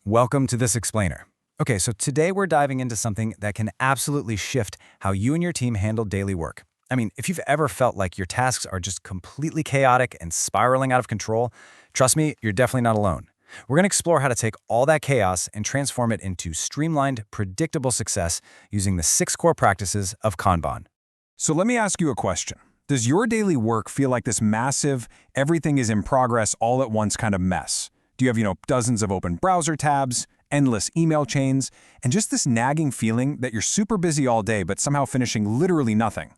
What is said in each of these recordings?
Welcome to this explainer. Okay, so today we're diving into something that can absolutely shift how you and your team handle daily work. I mean, if you've ever felt like your tasks are just completely chaotic and spiraling out of control, trust me, you're definitely not alone. We're going to explore how to take all that chaos and transform it into streamlined, predictable success using the 6 core practices of Kanban. So let me ask you a question. Does your daily work feel like this massive, everything is in progress all at once kind of mess? Do you have, dozens of open browser tabs, endless email chains, and just this nagging feeling that you're super busy all day but somehow finishing literally nothing?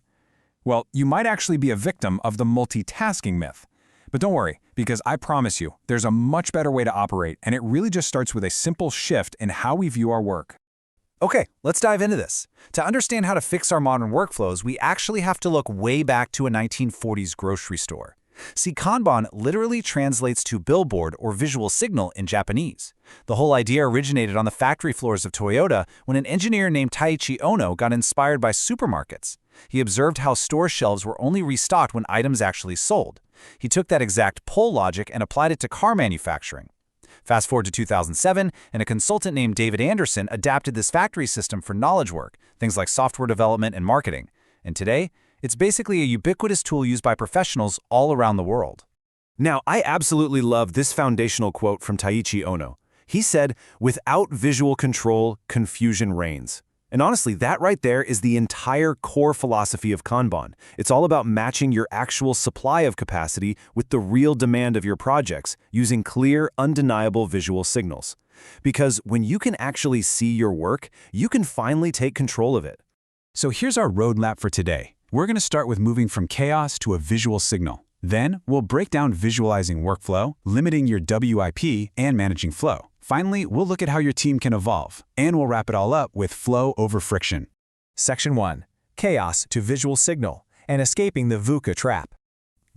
Well, you might actually be a victim of the multitasking myth. But don't worry, because I promise you, there's a much better way to operate, and it really just starts with a simple shift in how we view our work. Okay, let's dive into this. To understand how to fix our modern workflows, we actually have to look way back to a 1940s grocery store. See, Kanban literally translates to billboard or visual signal in Japanese. The whole idea originated on the factory floors of Toyota when an engineer named Taiichi Ohno got inspired by supermarkets. He observed how store shelves were only restocked when items actually sold. He took that exact pull logic and applied it to car manufacturing. Fast forward to 2007, and a consultant named David Anderson adapted this factory system for knowledge work, things like software development and marketing. And today, it's basically a ubiquitous tool used by professionals all around the world. Now, I absolutely love this foundational quote from Taiichi Ohno. He said, "Without visual control, confusion reigns." And honestly, that right there is the entire core philosophy of Kanban. It's all about matching your actual supply of capacity with the real demand of your projects, using clear, undeniable visual signals. Because when you can actually see your work, you can finally take control of it. So here's our roadmap for today. We're going to start with moving from chaos to a visual signal. Then, we'll break down visualizing workflow, limiting your WIP, and managing flow. Finally, we'll look at how your team can evolve, and we'll wrap it all up with flow over friction. Section 1. Chaos to visual signal, and escaping the VUCA trap.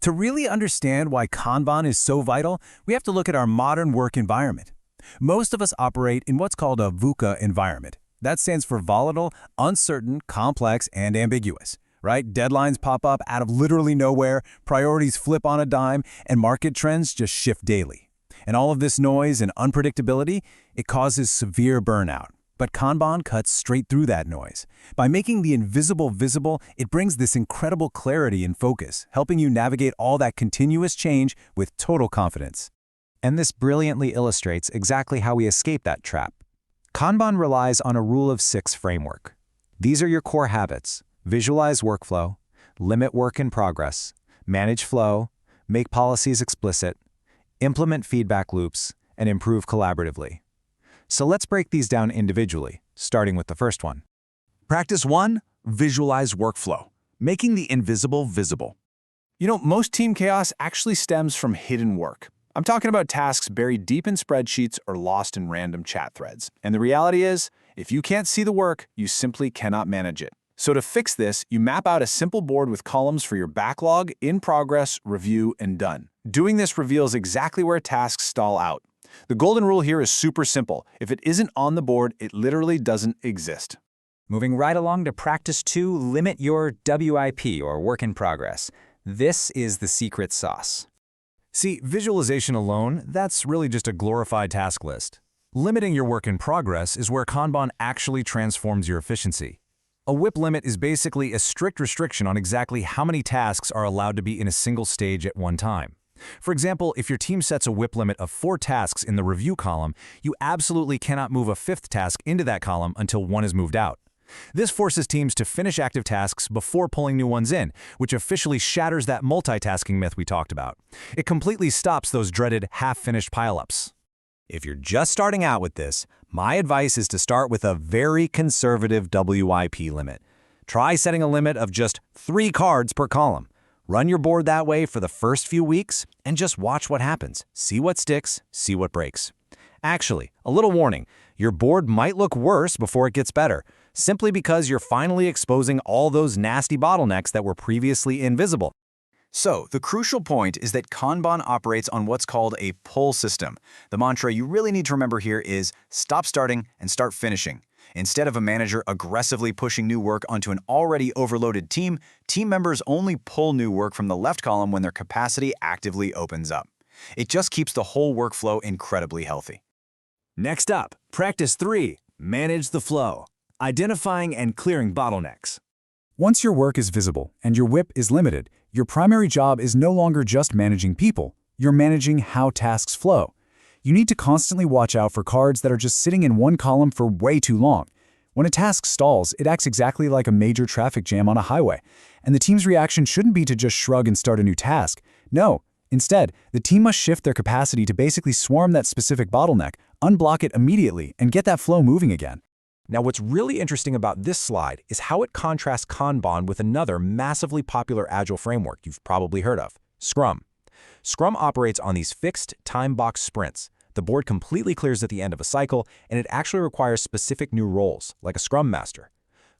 To really understand why Kanban is so vital, we have to look at our modern work environment. Most of us operate in what's called a VUCA environment. That stands for volatile, uncertain, complex, and ambiguous. Right? Deadlines pop up out of literally nowhere, priorities flip on a dime, and market trends just shift daily. And all of this noise and unpredictability, it causes severe burnout. But Kanban cuts straight through that noise. By making the invisible visible, it brings this incredible clarity and focus, helping you navigate all that continuous change with total confidence. And this brilliantly illustrates exactly how we escape that trap. Kanban relies on a rule of 6 framework. These are your core habits. Visualize workflow, limit work in progress, manage flow, make policies explicit, implement feedback loops, and improve collaboratively. So let's break these down individually, starting with the first one. Practice 1, visualize workflow, making the invisible visible. Most team chaos actually stems from hidden work. I'm talking about tasks buried deep in spreadsheets or lost in random chat threads. And the reality is, if you can't see the work, you simply cannot manage it. So to fix this, you map out a simple board with columns for your backlog, in progress, review, and done. Doing this reveals exactly where tasks stall out. The golden rule here is super simple. If it isn't on the board, it literally doesn't exist. Moving right along to practice 2, limit your WIP, or work in progress. This is the secret sauce. See, visualization alone, that's really just a glorified task list. Limiting your work in progress is where Kanban actually transforms your efficiency. A WIP limit is basically a strict restriction on exactly how many tasks are allowed to be in a single stage at one time. For example, if your team sets a WIP limit of 4 tasks in the review column, you absolutely cannot move a 5th task into that column until one is moved out. This forces teams to finish active tasks before pulling new ones in, which officially shatters that multitasking myth we talked about. It completely stops those dreaded half-finished pileups. If you're just starting out with this, my advice is to start with a very conservative WIP limit. Try setting a limit of just 3 cards per column. Run your board that way for the first few weeks and just watch what happens. See what sticks, see what breaks. Actually, a little warning, your board might look worse before it gets better, simply because you're finally exposing all those nasty bottlenecks that were previously invisible. So, the crucial point is that Kanban operates on what's called a pull system. The mantra you really need to remember here is stop starting and start finishing. Instead of a manager aggressively pushing new work onto an already overloaded team, team members only pull new work from the left column when their capacity actively opens up. It just keeps the whole workflow incredibly healthy. Next up, practice 3, manage the flow, identifying and clearing bottlenecks. Once your work is visible and your WIP is limited, your primary job is no longer just managing people, you're managing how tasks flow. You need to constantly watch out for cards that are just sitting in one column for way too long. When a task stalls, it acts exactly like a major traffic jam on a highway, and the team's reaction shouldn't be to just shrug and start a new task. No, instead, the team must shift their capacity to basically swarm that specific bottleneck, unblock it immediately, and get that flow moving again. Now, what's really interesting about this slide is how it contrasts Kanban with another massively popular Agile framework you've probably heard of, Scrum. Scrum operates on these fixed, time-boxed sprints. The board completely clears at the end of a cycle, and it actually requires specific new roles, like a Scrum Master.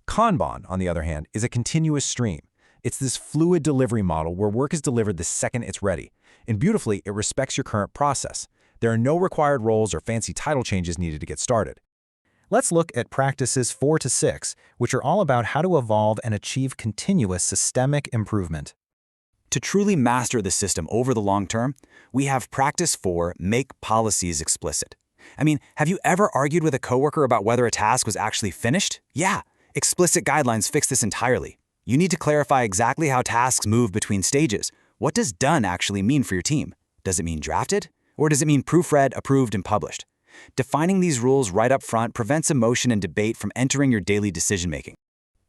Kanban, on the other hand, is a continuous stream. It's this fluid delivery model where work is delivered the second it's ready. And beautifully, it respects your current process. There are no required roles or fancy title changes needed to get started. Let's look at practices 4 to 6, which are all about how to evolve and achieve continuous systemic improvement. To truly master the system over the long term, we have practice 4, make policies explicit. I mean, have you ever argued with a coworker about whether a task was actually finished? Yeah, explicit guidelines fix this entirely. You need to clarify exactly how tasks move between stages. What does done actually mean for your team? Does it mean drafted? Or does it mean proofread, approved, and published? Defining these rules right up front prevents emotion and debate from entering your daily decision-making.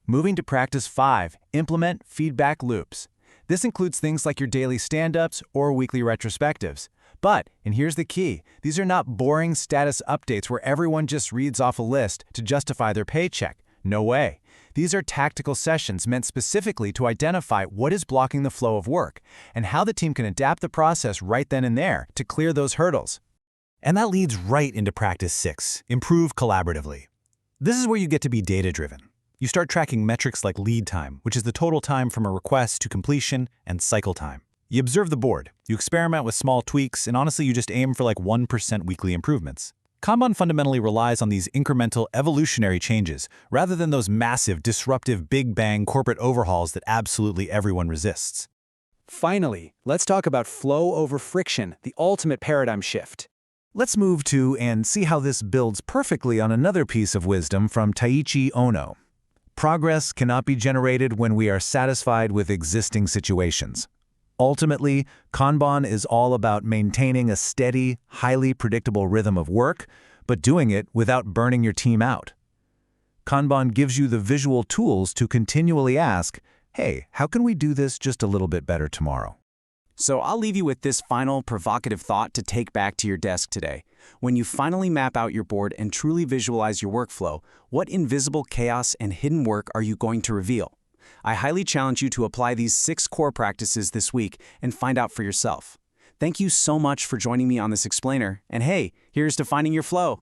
Moving to practice 5, implement feedback loops. This includes things like your daily stand-ups or weekly retrospectives. But, and here's the key, these are not boring status updates where everyone just reads off a list to justify their paycheck. No way. These are tactical sessions meant specifically to identify what is blocking the flow of work and how the team can adapt the process right then and there to clear those hurdles. And that leads right into practice 6, improve collaboratively. This is where you get to be data-driven. You start tracking metrics like lead time, which is the total time from a request to completion, and cycle time. You observe the board, you experiment with small tweaks, and honestly, you just aim for like 1% weekly improvements. Kanban fundamentally relies on these incremental, evolutionary changes, rather than those massive, disruptive, big bang corporate overhauls that absolutely everyone resists. Finally, let's talk about flow over friction, the ultimate paradigm shift. Let's move to and see how this builds perfectly on another piece of wisdom from Taiichi Ohno. Progress cannot be generated when we are satisfied with existing situations. Ultimately, Kanban is all about maintaining a steady, highly predictable rhythm of work, but doing it without burning your team out. Kanban gives you the visual tools to continually ask, hey, how can we do this just a little bit better tomorrow? So I'll leave you with this final provocative thought to take back to your desk today. When you finally map out your board and truly visualize your workflow, what invisible chaos and hidden work are you going to reveal? I highly challenge you to apply these 6 core practices this week and find out for yourself. Thank you so much for joining me on this explainer, and hey, here's to finding your flow.